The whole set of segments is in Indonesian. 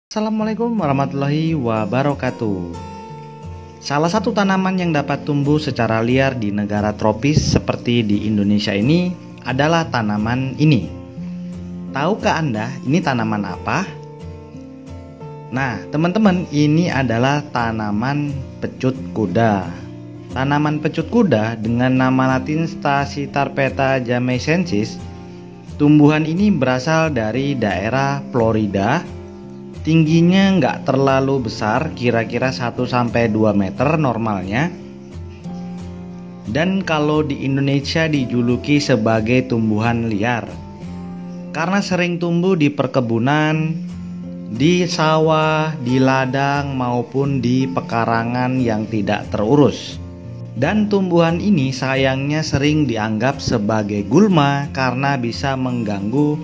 Assalamualaikum warahmatullahi wabarakatuh. Salah satu tanaman yang dapat tumbuh secara liar di negara tropis seperti di Indonesia ini adalah tanaman ini. Tahukah Anda ini tanaman apa? Nah, teman-teman, ini adalah tanaman pecut kuda. Tanaman pecut kuda dengan nama latin Stachytarpeta jamaicensis. Tumbuhan ini berasal dari daerah Florida. Tingginya nggak terlalu besar, kira-kira 1-2 meter normalnya. Dan kalau di Indonesia dijuluki sebagai tumbuhan liar karena sering tumbuh di perkebunan, di sawah, di ladang maupun di pekarangan yang tidak terurus. Dan tumbuhan ini sayangnya sering dianggap sebagai gulma karena bisa mengganggu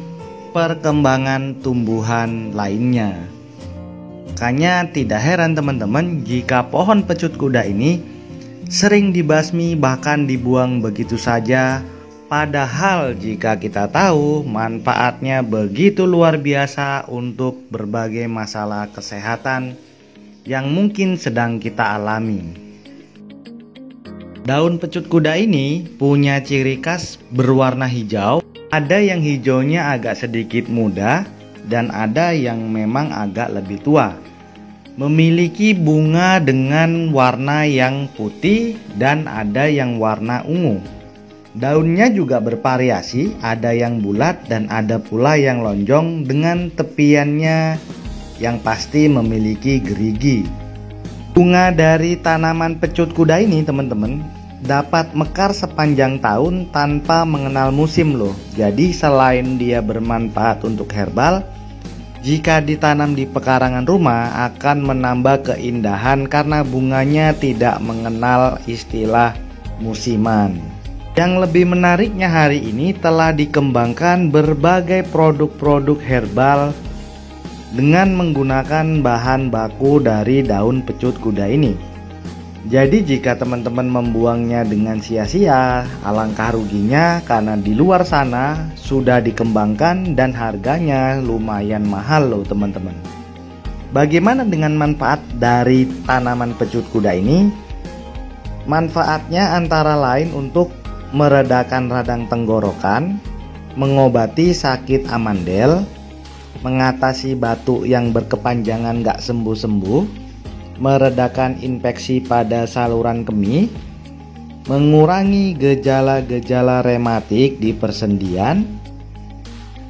perkembangan tumbuhan lainnya. Makanya tidak heran teman-teman jika pohon pecut kuda ini sering dibasmi bahkan dibuang begitu saja. Padahal jika kita tahu manfaatnya begitu luar biasa untuk berbagai masalah kesehatan yang mungkin sedang kita alami. Daun pecut kuda ini punya ciri khas berwarna hijau. Ada yang hijaunya agak sedikit muda dan ada yang memang agak lebih tua. Memiliki bunga dengan warna yang putih dan ada yang warna ungu. Daunnya juga bervariasi, ada yang bulat dan ada pula yang lonjong dengan tepiannya yang pasti memiliki gerigi. Bunga dari tanaman pecut kuda ini teman-teman dapat mekar sepanjang tahun tanpa mengenal musim loh. Jadi selain dia bermanfaat untuk herbal, jika ditanam di pekarangan rumah akan menambah keindahan karena bunganya tidak mengenal istilah musiman. Yang lebih menariknya hari ini telah dikembangkan berbagai produk-produk herbal dengan menggunakan bahan baku dari daun pecut kuda ini. Jadi jika teman-teman membuangnya dengan sia-sia, alangkah ruginya karena di luar sana sudah dikembangkan dan harganya lumayan mahal loh teman-teman. Bagaimana dengan manfaat dari tanaman pecut kuda ini? Manfaatnya antara lain untuk meredakan radang tenggorokan, mengobati sakit amandel, mengatasi batuk yang berkepanjangan gak sembuh-sembuh, meredakan infeksi pada saluran kemih, mengurangi gejala-gejala rematik di persendian,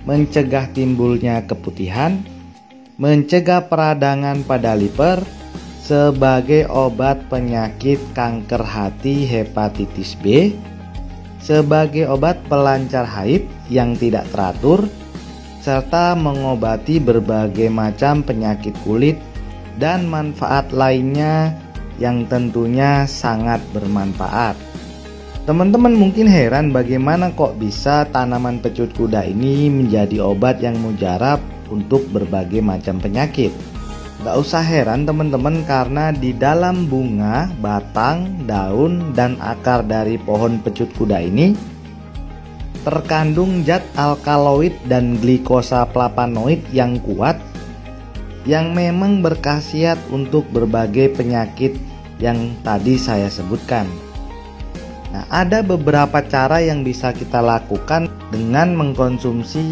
mencegah timbulnya keputihan, mencegah peradangan pada liver, sebagai obat penyakit kanker hati hepatitis B, sebagai obat pelancar haid yang tidak teratur, serta mengobati berbagai macam penyakit kulit dan manfaat lainnya yang tentunya sangat bermanfaat. Teman-teman mungkin heran bagaimana kok bisa tanaman pecut kuda ini menjadi obat yang mujarab untuk berbagai macam penyakit. Gak usah heran teman-teman, karena di dalam bunga, batang, daun, dan akar dari pohon pecut kuda ini terkandung zat alkaloid dan glikosa flavonoid yang kuat yang memang berkhasiat untuk berbagai penyakit yang tadi saya sebutkan. Nah, ada beberapa cara yang bisa kita lakukan dengan mengkonsumsi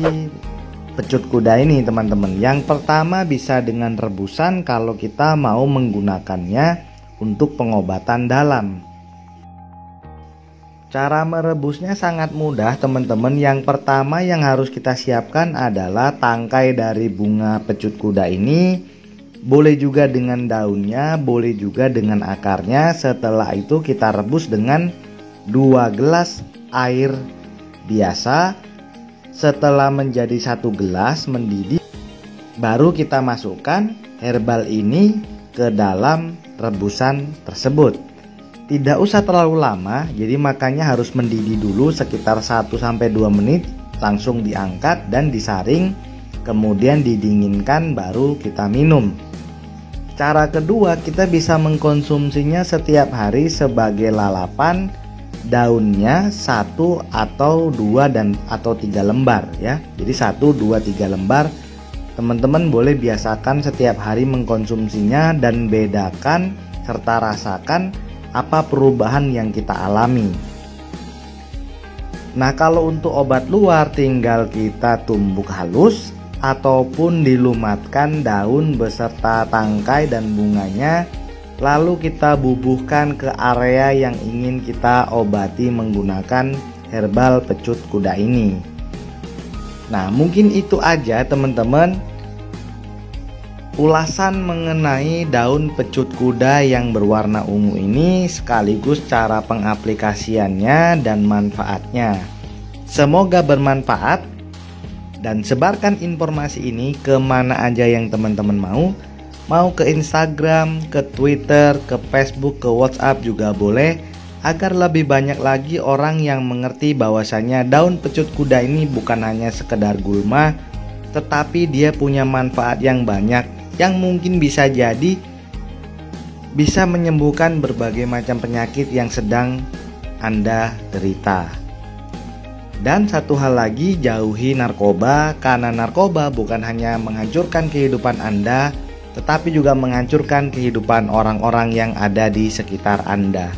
pecut kuda ini teman-teman. Yang pertama bisa dengan rebusan kalau kita mau menggunakannya untuk pengobatan dalam. Cara merebusnya sangat mudah teman-teman. Yang pertama yang harus kita siapkan adalah tangkai dari bunga pecut kuda ini. Boleh juga dengan daunnya, boleh juga dengan akarnya. Setelah itu kita rebus dengan 2 gelas air biasa. Setelah menjadi 1 gelas mendidih, baru kita masukkan herbal ini ke dalam rebusan tersebut. Tidak usah terlalu lama, jadi makanya harus mendidih dulu sekitar 1-2 menit, langsung diangkat dan disaring, kemudian didinginkan baru kita minum. Cara kedua, kita bisa mengkonsumsinya setiap hari sebagai lalapan. Daunnya 1 atau 2 atau 3 lembar ya. Jadi 1, 2, 3 lembar teman-teman boleh biasakan setiap hari mengkonsumsinya dan bedakan serta rasakan apa perubahan yang kita alami. Nah, kalau untuk obat luar tinggal kita tumbuk halus ataupun dilumatkan daun beserta tangkai dan bunganya, lalu kita bubuhkan ke area yang ingin kita obati menggunakan herbal pecut kuda ini. Nah, mungkin itu aja teman-teman ulasan mengenai daun pecut kuda yang berwarna ungu ini, sekaligus cara pengaplikasiannya dan manfaatnya. Semoga bermanfaat, dan sebarkan informasi ini kemana aja yang teman-teman mau ke Instagram, ke Twitter, ke Facebook, ke WhatsApp juga boleh, agar lebih banyak lagi orang yang mengerti bahwasanya daun pecut kuda ini bukan hanya sekedar gulma, tetapi dia punya manfaat yang banyak yang mungkin bisa jadi bisa menyembuhkan berbagai macam penyakit yang sedang Anda derita. Dan satu hal lagi, jauhi narkoba, karena narkoba bukan hanya menghancurkan kehidupan Anda, tetapi juga menghancurkan kehidupan orang-orang yang ada di sekitar Anda.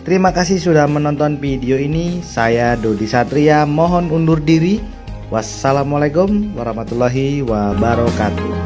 Terima kasih sudah menonton video ini. Saya Dodi Satria mohon undur diri. Wassalamualaikum warahmatullahi wabarakatuh.